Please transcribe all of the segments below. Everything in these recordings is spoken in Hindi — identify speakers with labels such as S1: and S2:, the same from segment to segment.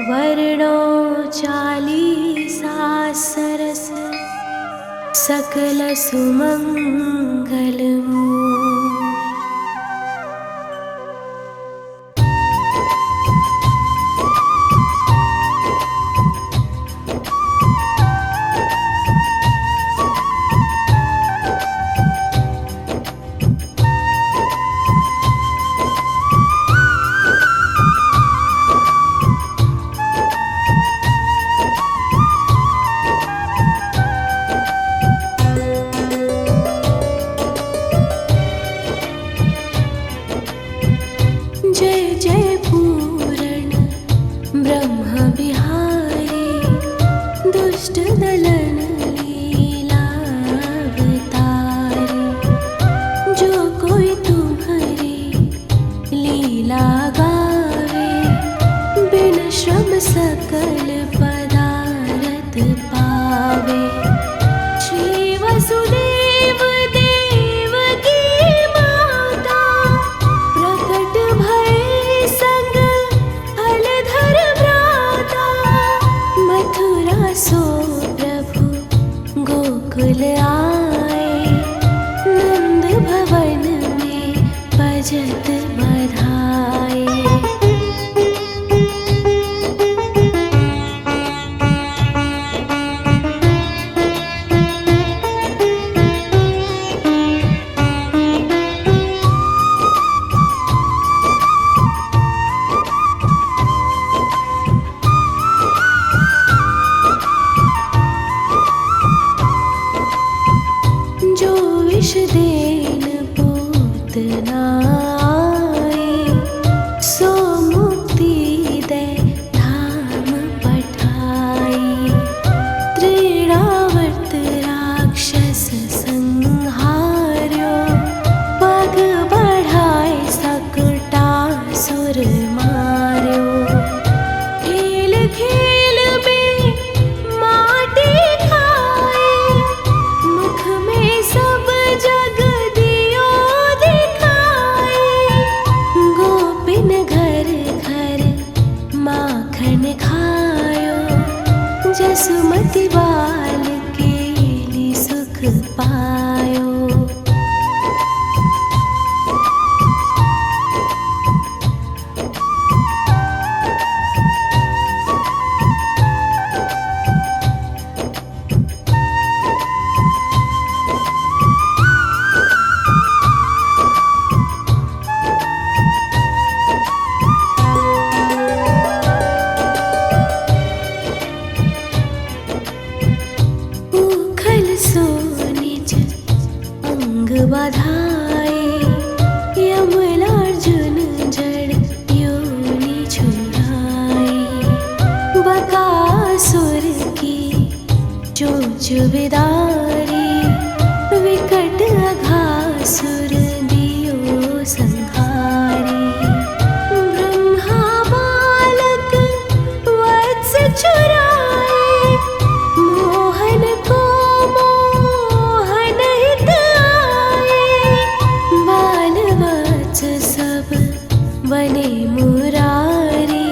S1: वर्णो चालीसा सरस सकल सुमंगलमूल। जय जय पूरण ब्रह्म बिहारी, दुष्ट दलन लीलावतारी। जो कोई तुम्हारी लीला गावे, बिन श्रम सकल पदारथ पावे। श्री वसुदेव देवकी माता, प्रकट भय संग हलधर भ्राता। मथुरा सो प्रभु गोकुल आए, नंद भवन में बजत बधाए। जो विष देन पूतना आए, सो मुक्ति दे धाम पठाई। त्रिरावर्त राक्षस संहार्यो, पग बढ़ाए सकटासुर मार्यो। खेल खेल में माटी खाए, मुख में सब जग दियो दिखाए। गोपिन घर घर माखन खायो, जसुमति बाल केली सुख पायो। सो निज अंग बधाए, यमलार्जुन जड़ योनि छुड़ाए। बकासुर की चोंच विदारी, विकट अघासुर दियो संहारी। ब्रह्मा बालक वत्स चुराए, मोहन को मोहन हित आए। बाल वत्स सब बने मुरारी,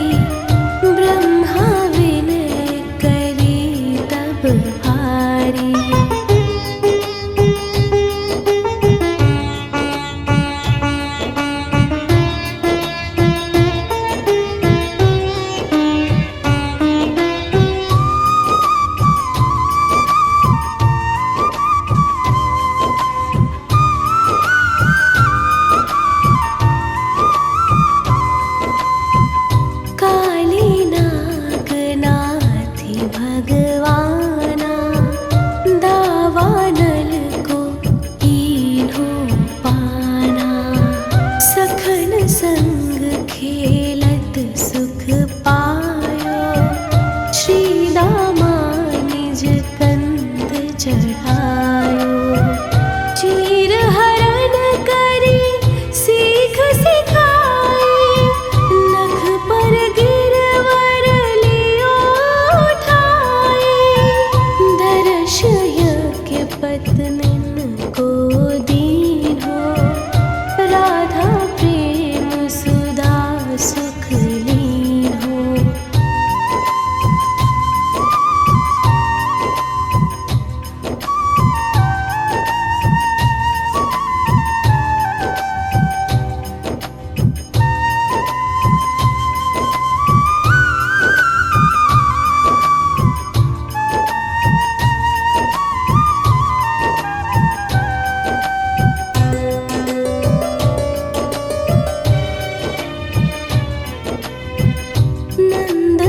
S1: ब्रह्मा विनय करे तब हारी।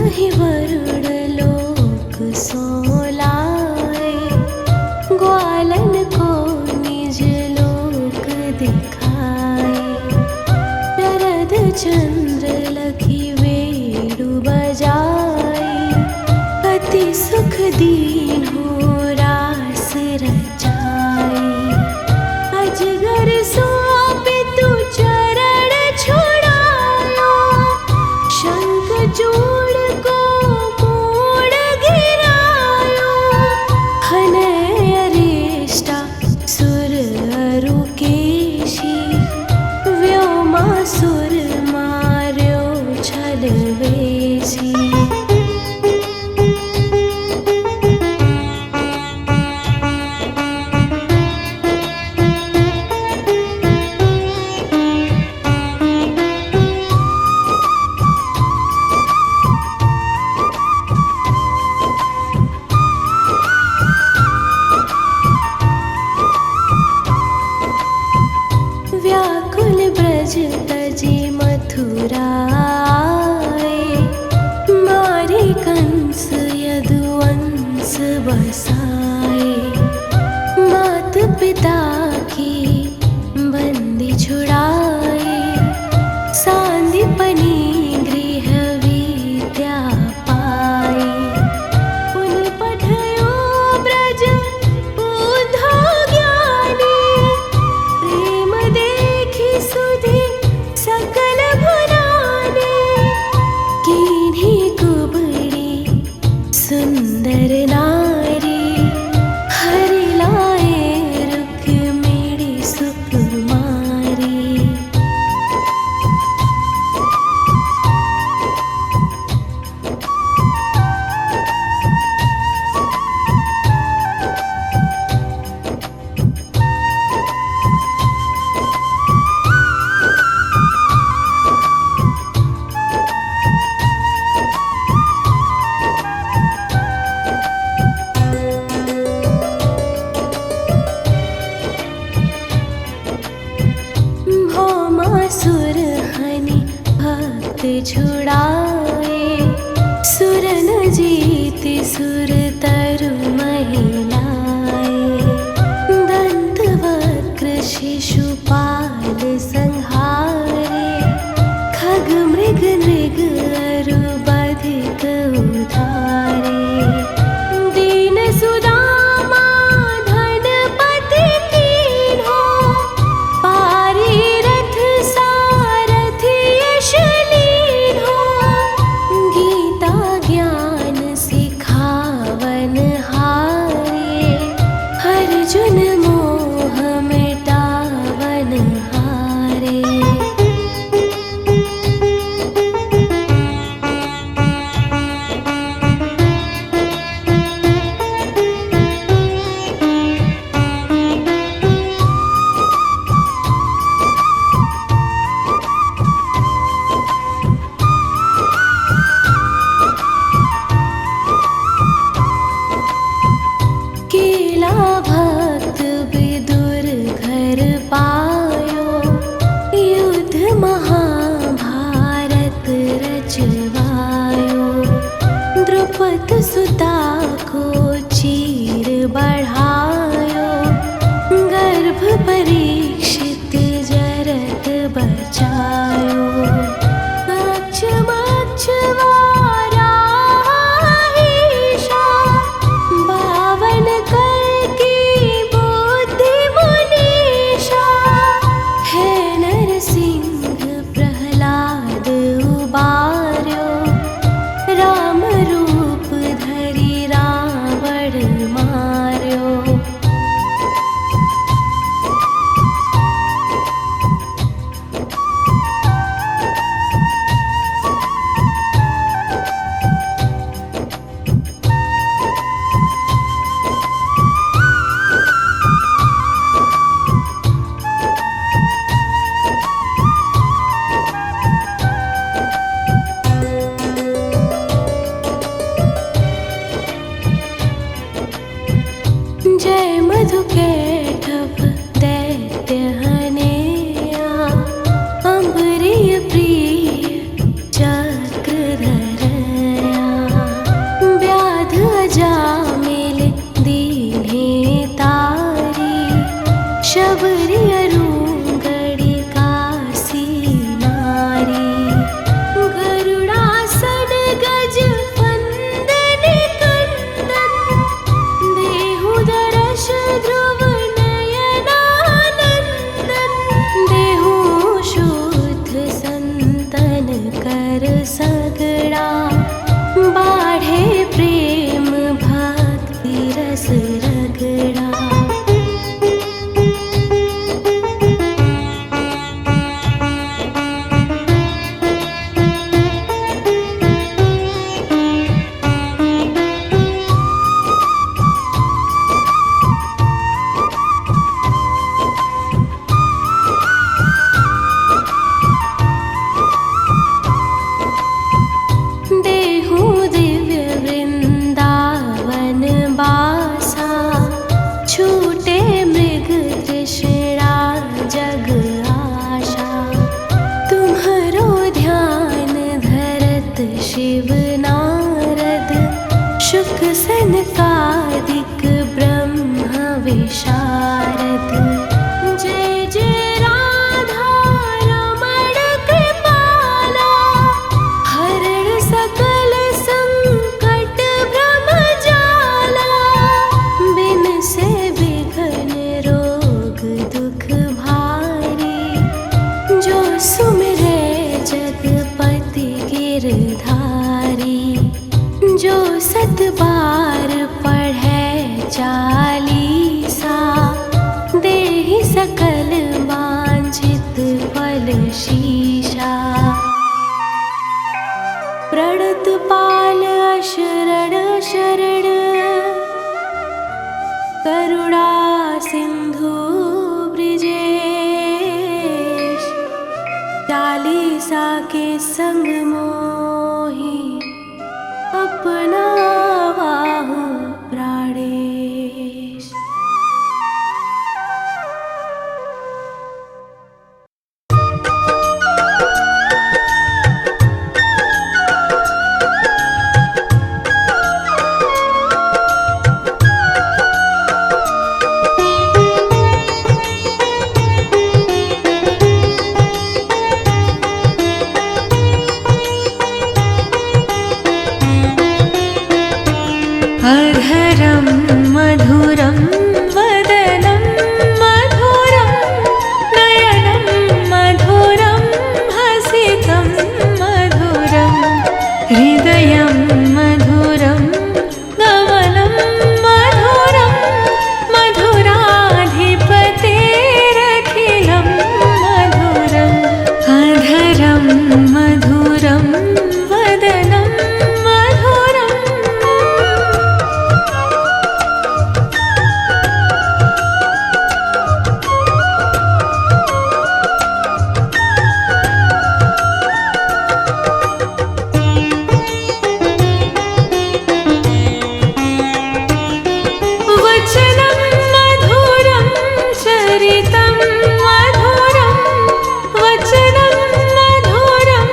S1: संगहि वरुण लोक सोलाए, ग्वालन को निज लोक दिखाए। शरद चंद्र लखी वेणु बजाए, अति सुख दीन्हो रास रचाए। अजगर सोपितु चरण छुड़ायो, शंख चूड़ को मूड़ गिरायो। हनय अरिष्टा सुर अरुकेशी, व्योमासुर मार्यो छलवेशी। व्याकुल ब्रज तजी मथुरा आए, मारे कंस यदुवंश बसाए। मात पिता की बंदी छुड़ाए, सांदीपनि गृह विद्या पाए। पुन पठयो ब्रज बुधो ज्ञानी, प्रेम देखि सुधि सकल भुलाने। कीन्ही कुबड़ी सुंदर नारी, हरि लाए रुक्मिणी सुकुमारी। भौमासुर हनि भक्त छुड़ाए, सुर न जीति सुर तरु महिलाए। दंत वक्र शिशुपाल संहारे, खग मृग नृग अरु बधिक उधारे। दीन सुदामा धनपति कीन्हो, पारी रथ सारथि यश लीन्हो। गीता ज्ञान सिखावन हारे, अर्जुन मोह मिटावन हारे। सगड़ा, बाढ़े प्रेम भक्ति रस रगड़ा। शिव नारद शुक सनकादिक ब्रह्म विशारद। जय जय राधा रमण कृपाला, हरण सकल संकट भ्रम जाला। बिन से विघ्न रोग दुख भारी, जो सुमिरे जगपति गिरधारी। जो सत बार पढ़े चालीसा, देहि सकल वांछित फल शीशा। प्रणत पाल अशरण शरण, करुणा सिंधु ब्रिजेश। चालीसा के संग मोहि अपना बाहु प्राणेश।
S2: अधरं मधुरं वदनं मधुरं, नयनं मधुरं हसितं मधुरं, हृदयं मधुरं गमनं मधुरं, मधुराधिपतेरखिलं मधुरम्। अधरं मधुरं वदनं मधुरम्। वचनं मधुरं चरितं मधुरं, वचनं मधुरं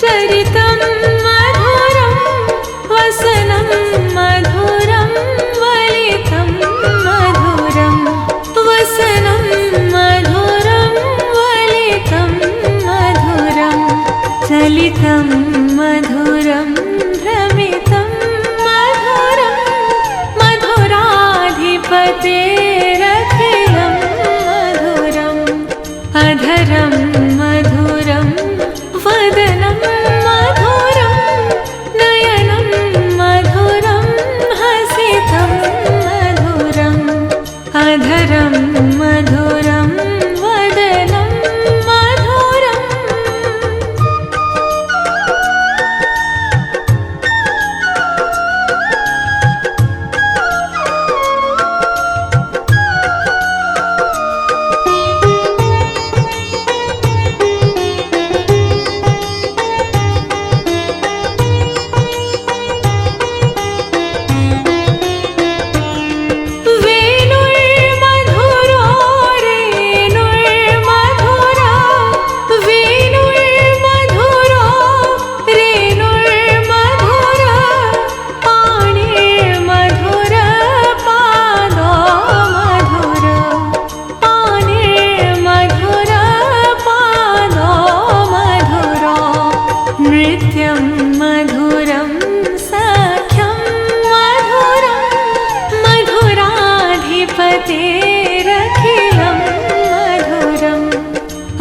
S2: चरितं मधुरं, वसनं मधुरं वलितं मधुरं, वसनं मधुरं वलितं मधुरं, चलितं मधुरं भ्रमितं मधुरं, मधुराधिपतेरखिलं मधुरम्। अधरं मधुरं वदनं मधुरं, नयनं मधुरं हसितं मधुरम्। अधरं मधुरं वदनं मधुरम्।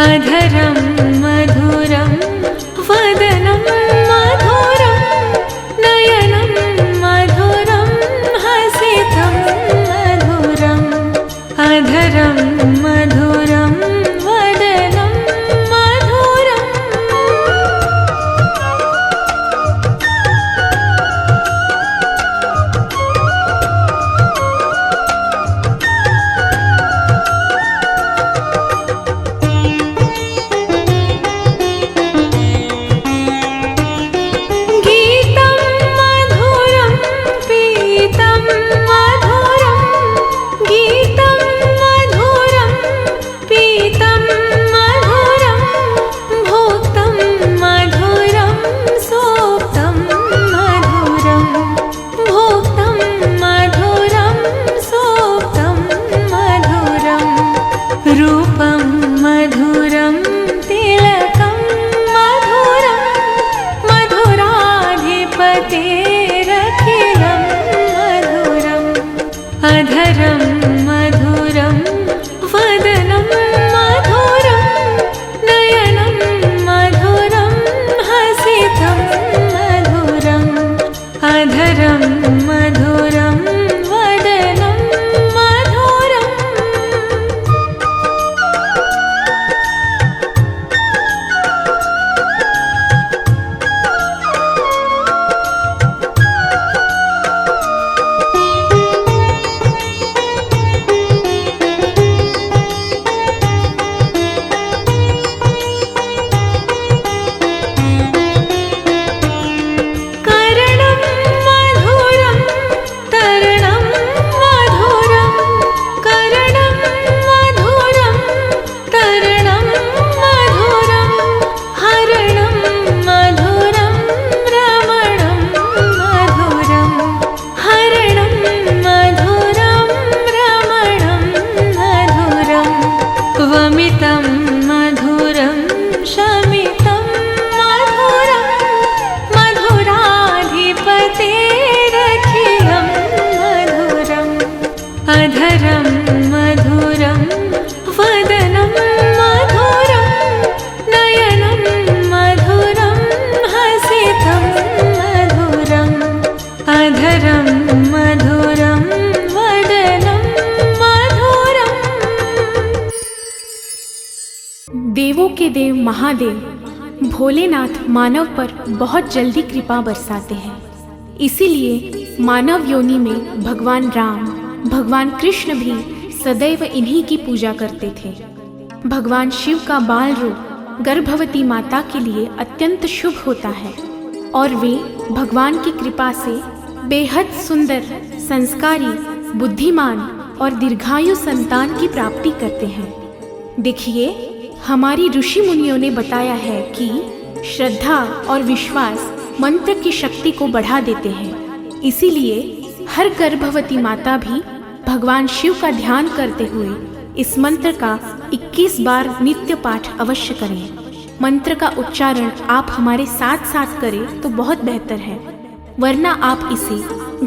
S2: अधरं मधुरं वदनं
S1: महादेव भोलेनाथ मानव पर बहुत जल्दी कृपा बरसाते हैं। इसीलिए मानव योनि में भगवान राम, भगवान कृष्ण भी सदैव इन्हीं की पूजा करते थे। भगवान शिव का बाल रूप गर्भवती माता के लिए अत्यंत शुभ होता है और वे भगवान की कृपा से बेहद सुंदर, संस्कारी, बुद्धिमान और दीर्घायु संतान की प्राप्ति करते हैं। देखिए, हमारी ऋषि मुनियों ने बताया है कि श्रद्धा और विश्वास मंत्र की शक्ति को बढ़ा देते हैं। इसीलिए हर गर्भवती माता भी भगवान शिव का ध्यान करते हुए इस मंत्र का 21 बार नित्य पाठ अवश्य करें। मंत्र का उच्चारण आप हमारे साथ साथ करें तो बहुत बेहतर है, वरना आप इसे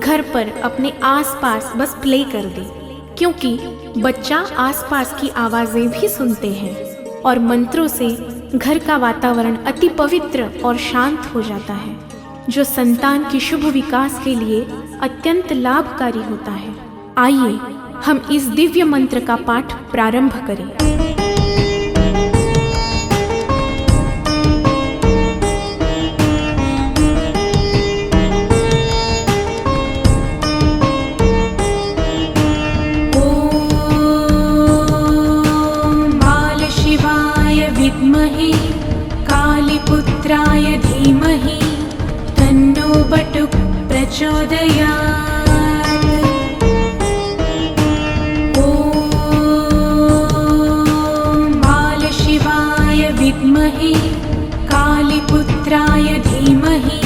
S1: घर पर अपने आसपास बस प्ले कर दें, क्योंकि बच्चा आसपास की आवाजें भी सुनते हैं और मंत्रों से घर का वातावरण अति पवित्र और शांत हो जाता है, जो संतान के शुभ विकास के लिए अत्यंत लाभकारी होता है। आइए हम इस दिव्य मंत्र का पाठ प्रारंभ करें।
S2: विद्महे कालीपुत्राय धीमहि तन्नो बटुक प्रचोदयात्। ॐ बालशिवाय विद्महे कालीपुत्राय धीमहि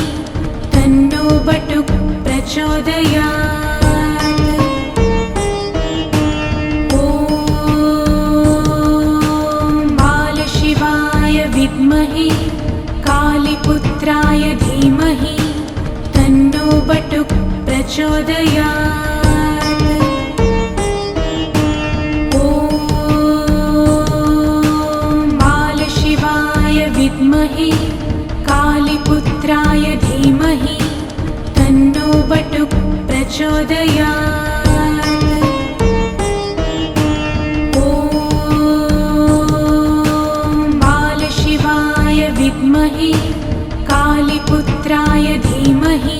S2: तन्नो बटुक प्रचोदयात्। विद्महे कालीपुत्राय धीमहि तन्नो बटुक प्रचोदयात्। ॐ बालशिवाय विद्महे कालीपुत्राय धीमहि तन्नो बटुक प्रचोदयात्। विद्महे कालीपुत्राय धीमहि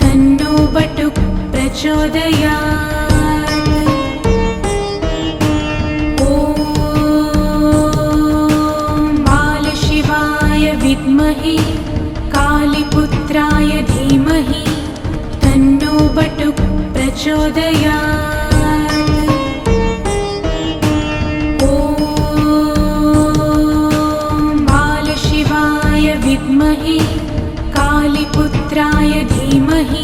S2: तन्नो बटुक प्रचोदयात्। ॐ बालशिवाय विद्महे कालीपुत्राय धीमहि तन्नो बटुक प्रचोदयात्। विद्महे कालीपुत्राय धीमहि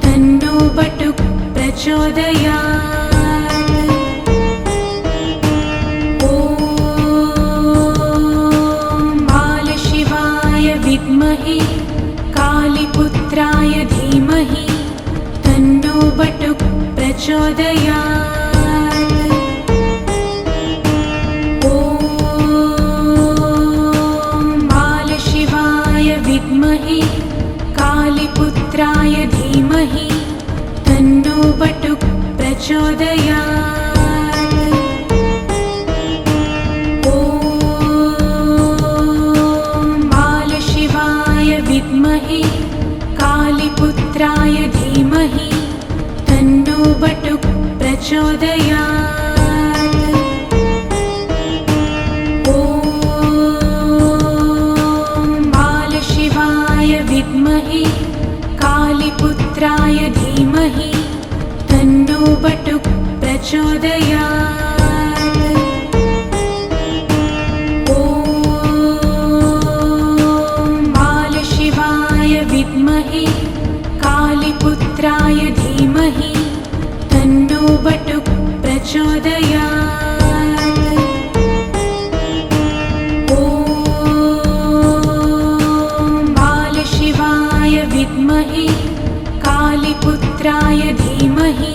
S2: तन्नो बटुक प्रचोदयात्। ॐ बालशिवाय विद्महे कालीपुत्राय धीमहि तन्नो बटुक प्रचोदयात्। विद्महे कालीपुत्राय धीमहि तन्नो बटुक प्रचोदयात्। ॐ बालशिवाय विद्महे कालीपुत्राय धीमहि तन्नो बटुक प्रचोदयात्। विद्महे कालीपुत्राय धीमहि तन्नो बटुक प्रचोदयात्। ॐ बालशिवाय विद्महे कालीपुत्राय धीमहि तन्नो बटुक प्रचोदयात्। विद्महे कालीपुत्राय धीमहि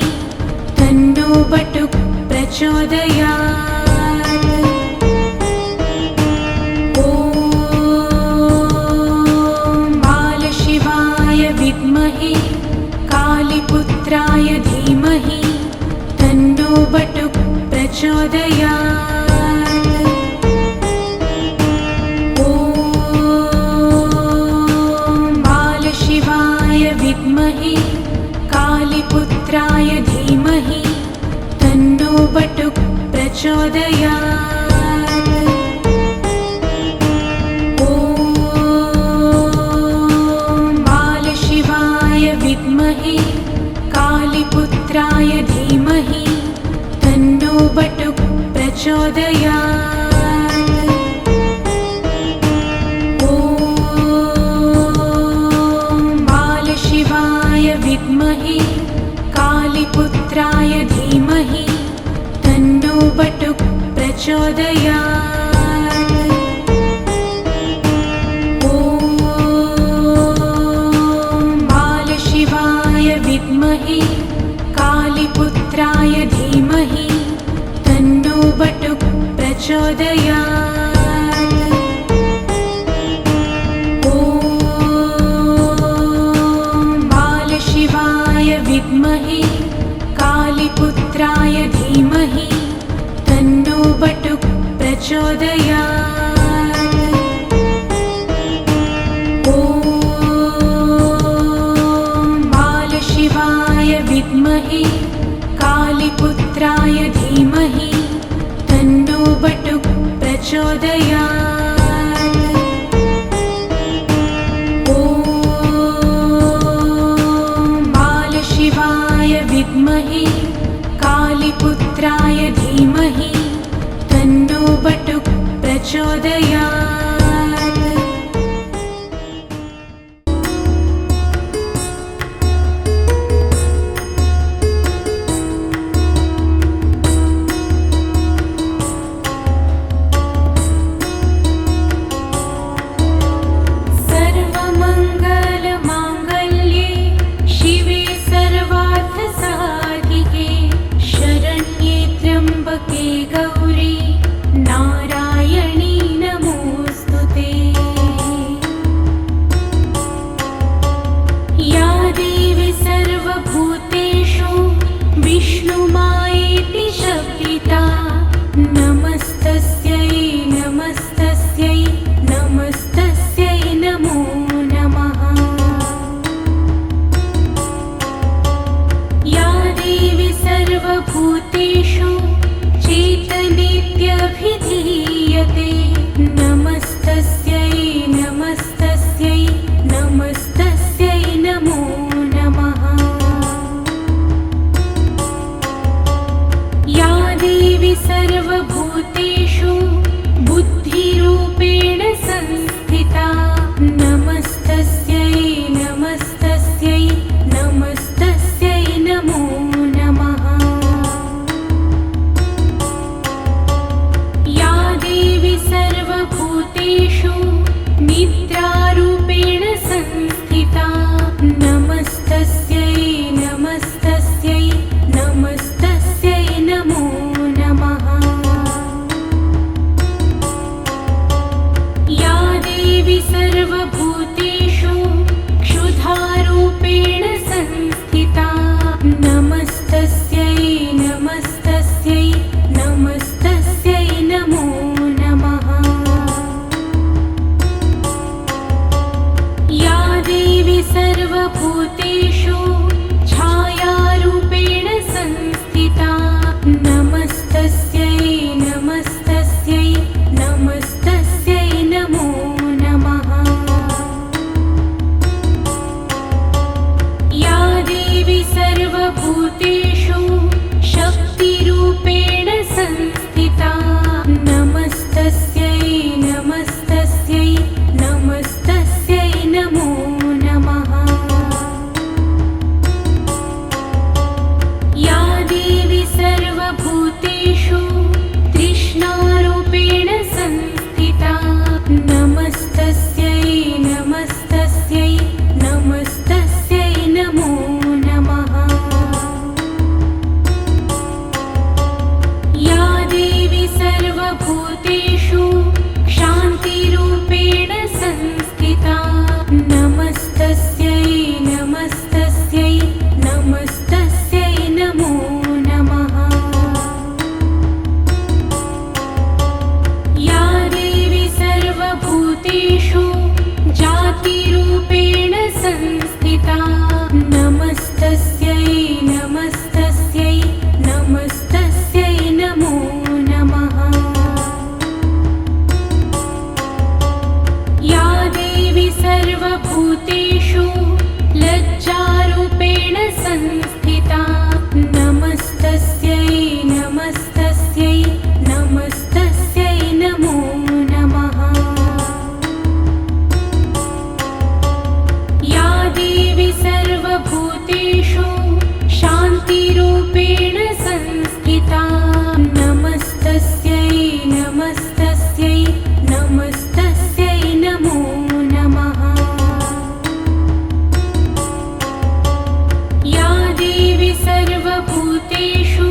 S2: तन्नो बटुक प्रचोदयात्। ॐ बालशिवाय विद्महे कालीपुत्राय धीमहि तन्नो बटुक प्रचोदयात्। विद्महे कालीपुत्राय धीमहि तन्नो बटुक प्रचोदयात्। ॐ बालशिवाय विद्महे कालीपुत्राय धीमहि तन्नो बटुक प्रचोदयात्। ॐ बालशिवाय विद्महे कालीपुत्राय धीमहि तन्नो बटुक प्रचोदयात्। ॐ बालशिवाय विद्महे कालीपुत्राय धीमहि तन्नो बटुक प्रचोदयात्। ॐ बालशिवाय विद्महे कालीपुत्राय धीमहि तन्नो बटुक प्रचोदयात्। ॐ बालशिवाय विद्महे कालीपुत्राय धीमहि तन्नो बटुक प्रचोदयात्। ॐ बालशिवाय विद्महे कालीपुत्राय धीमहि तन्नो बटुक प्रचोदयात्। सर्वमङ्गलमाङ्गल्ये शिवे सर्वार्थसाधिके शरण्ये त्र्यम्बके गौरी नारायणी नमोऽस्तुते। या देवी सर्वभूतेषु विष्णुमायेति शब्दिता नमस्तस्यै नमस्तस्यै नमस्तस्यै नमो नमः। या देवी सर्वभूतेषु चेतनेत्यभिधीयते नमस्तस्यै नमस्तस्यै नमस्तस्यै नमो नमः। या देवी सर्वभूतेषु बुद्धिरूपेण संस्थिता नमस्तस्यै नमस्तस्यै नमस्तस्यै नमो नमः। या देवी सर्वभूतेषु निद्रारूपेण संस्थिता नमस्तस्यै नमस्तस्यै नमस्तस्यै नमो नमः। या देवी सर्वभूतेषु क्षुधारूपेण संस्थिता नमस्तस्यै नमस्तस्यै नमस्तस्यै नमो नमः। या देवी सर्वभूतेषु छायारूपेण संस्थिता नमस्तस्यै नमस्तस्यै नमस्तस्यै नमो नमः। या देवी सर्वभूतेषु शक्तिरूपेण संस्थिता नमस्तस्यै नमस्तस्यै नमस्तस्यै नमो नमः। या देवी सर्वभूतेषु तृष्णारूपेण संस्थिता नमस्तस्यै नमस्तस्यै नमस्तस्यै नमो नमः। सर्वभूतेषु शान्तिरूपेण संस्थिता नमस्तस्यै नमस्तस्यै नमस्तस्यै नमो नमः। या देवी सर्वभूतेषु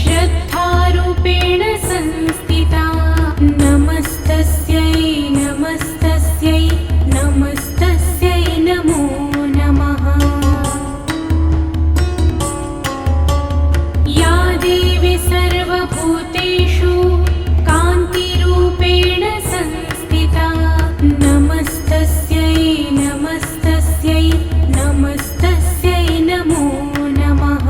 S2: श्रद्धारूपेण संस्थिता नमस्तस्यै नमस्तस्यै नमस्तस्यै नमो नमः। या देवी सर्वभूतेषु कान्तिरूपेण संस्थिता नमस्तस्यै नमस्तस्यै नमस्तस्यै नमो नमः।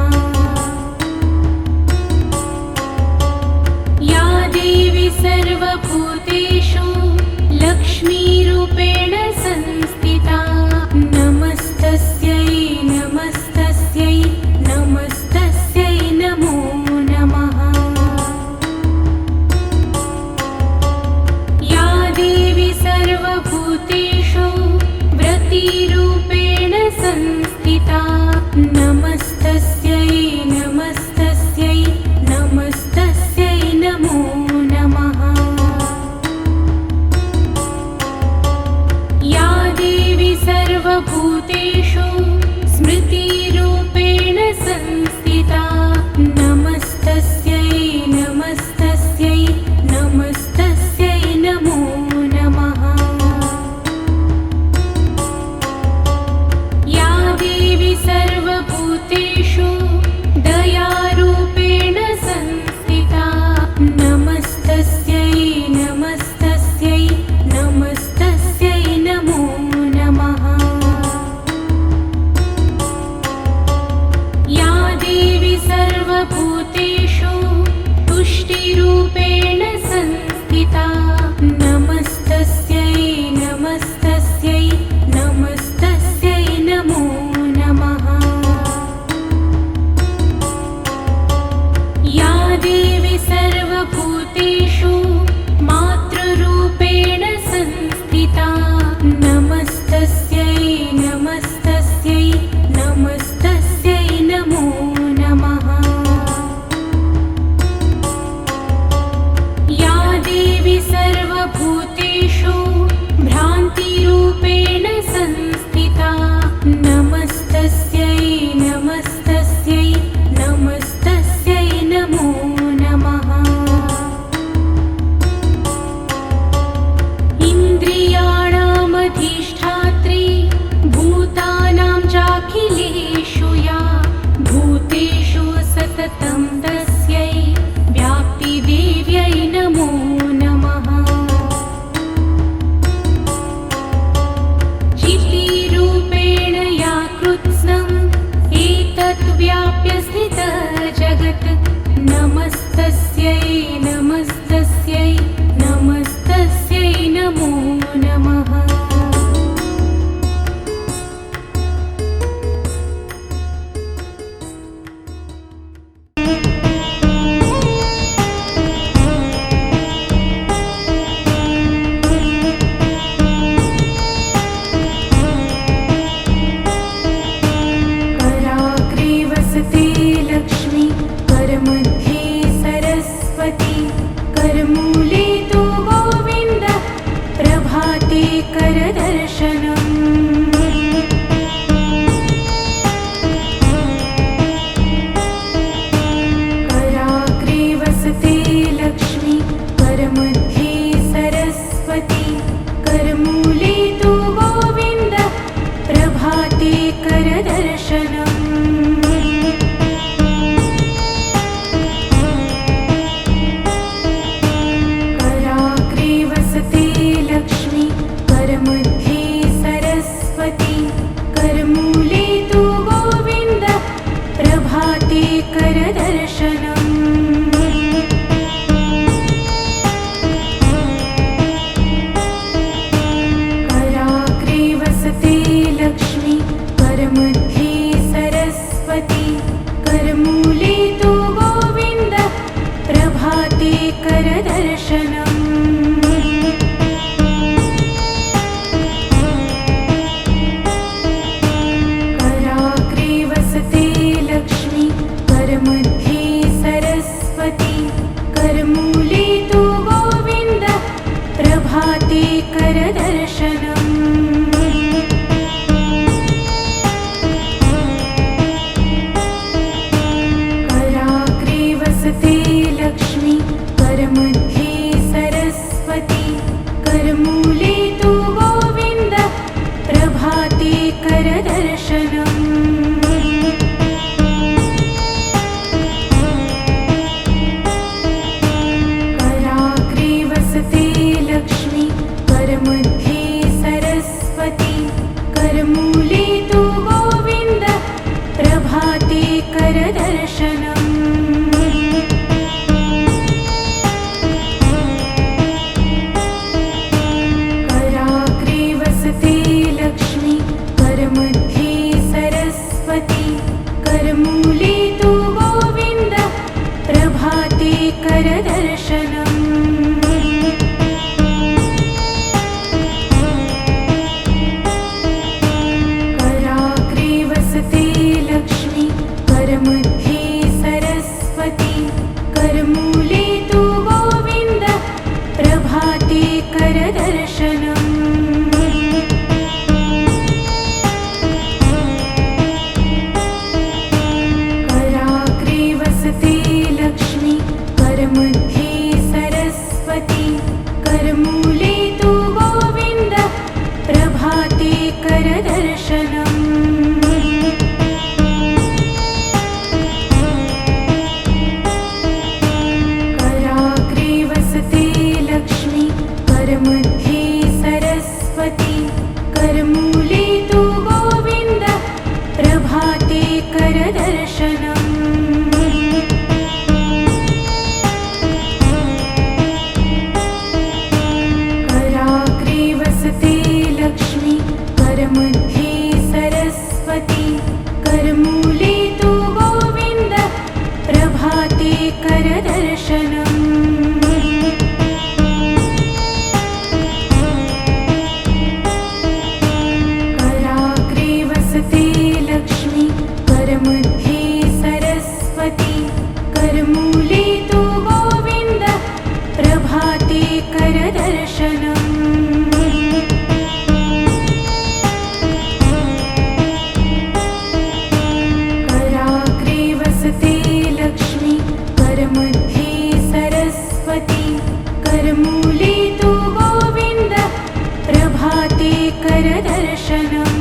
S2: या देवी सर्वभूतेषु लक्ष्मीरूपेण संस्थिता नमस्तस्यै नमस्तस्यै नमस्तस्यै नमो नमः। या देवी सर्वभूतेषु व्रतिरूपेण संस्थिता नमस्तस्यै नमस्तस्यै नमस्तस्यै नमो नमः। या देवी सर्वभूतेषु स्मृतिरूपेण संस्थिता नमस्तस्यै नमस्तस्यै नमस्तस्यै नमो नमः। या देवी सर्वभूतेषु दयारूपेण संस्थिता नमस्तस्यै नमस्तस्यै नमस्तस्यै नमो नमः। या देवी सर्वभूतेषु तुष्टिरूपेण संस्थिता नमस्तस्यै नमस्तस्यै नमस्तस्यै नमो नमः। या देवी सर्वभूतेषु मातृरूपेण संस्थिता नमस्तस्यै नमस्तस्यै नमस्तस्यै नमो नमः। या देवी सर्वभूतेषु भ्रान्तिरूपेण संस्थिता नमस्तस्यै नमस्तस्यै नमस्तस्यै नमो नमः। इन्द्रियाणामधिष्ठात्री भूतानां चाखिलेषु या भूतेषु सततं तस्यै व्याप्तिदेव्यै नमो नमः। चितिरूपेण या कृत्स्नम् एतत् व्याप्य स्थितः जगत् नमस्तस्यै नमस्तस्यै नमस्तस्यै नमो नमः। कराग्रे वसते लक्ष्मी करमध्ये सरस्वती करमूले तु गोविन्दः प्रभाते करदर्शनम्। कराग्रे वसते लक्ष्मी करमध्ये सरस्वती करमूले तु गोविन्दः प्रभाते करदर्शनम्। कराग्रे वसते लक्ष्मी करमध्ये सरस्वती करमूले तु गोविन्दः प्रभाते करदर्शनम्। कराग्रे वसते लक्ष्मी करमध्ये सरस्वती करमूले तु गोविन्द प्रभाते करदर्शनम् कराग्रे वसते लक्ष्मी करमध्ये सरस्वती करमूले तु गोविन्द प्रभाते करदर्शनम् कराग्रे वसते लक्ष्मी करमध्ये सरस्वती करमूले तु गोविन्द प्रभाते करदर्शनम्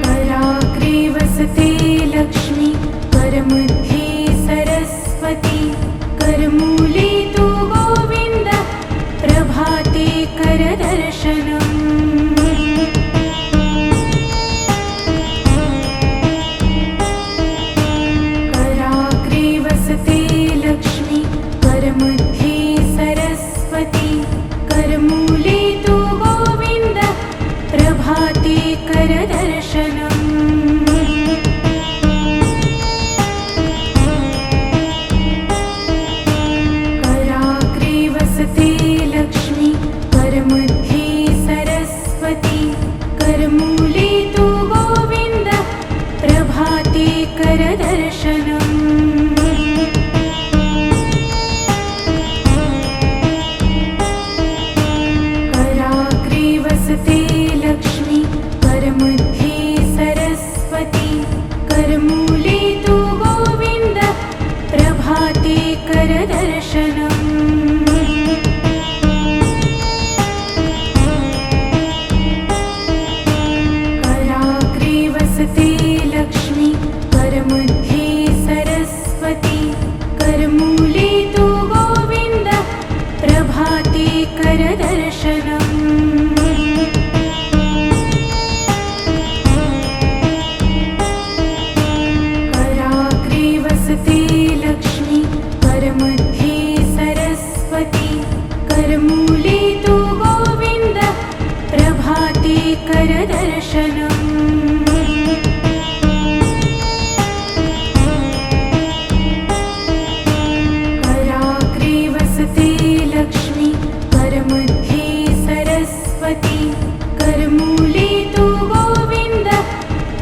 S2: कराग्रे वसते लक्ष्मी करमध्ये सरस्वती करमूले तु गोविन्द प्रभाते करदर्शनम् कराग्रे वसते लक्ष्मी करमध्ये सरस्वती करमूले तु गोविन्द प्रभाते करदर्शनम् कराग्रे वसते लक्ष्मी करमध्ये सरस्वती करमूले तु गोविन्द प्रभाते करदर्शनम् कराग्रे वसते लक्ष्मी करमध्ये सरस्वती करमूले तु गोविन्द प्रभाते करदर्शनम् कराग्रे वसते लक्ष्मी करमध्ये सरस्वती करमूले तु गोविन्द प्रभाते करदर्शनम् कराग्रे वसते लक्ष्मी करमध्ये सरस्वती करमूले तु गोविन्द प्रभाते करदर्शनम् कराग्रे वसते लक्ष्मी करमध्ये सरस्वती करमूले तु गोविन्द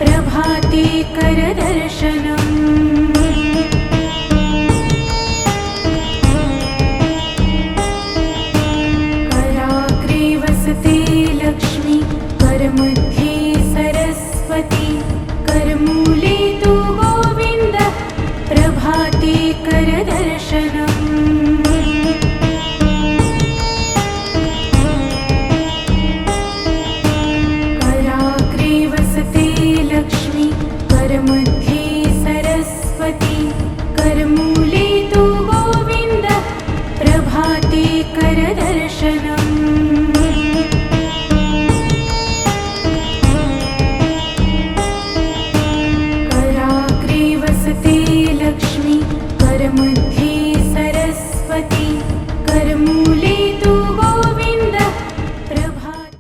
S2: प्रभाते करदर्शनम् कराग्रे वसते लक्ष्मी करमध्ये सरस्वती करमूले तु गोविन्द प्रभाते करदर्शनम् कराग्रे वसते लक्ष्मी करमध्ये सरस्वती करमूले तु गोविन्द प्रभाते करदर्शनम्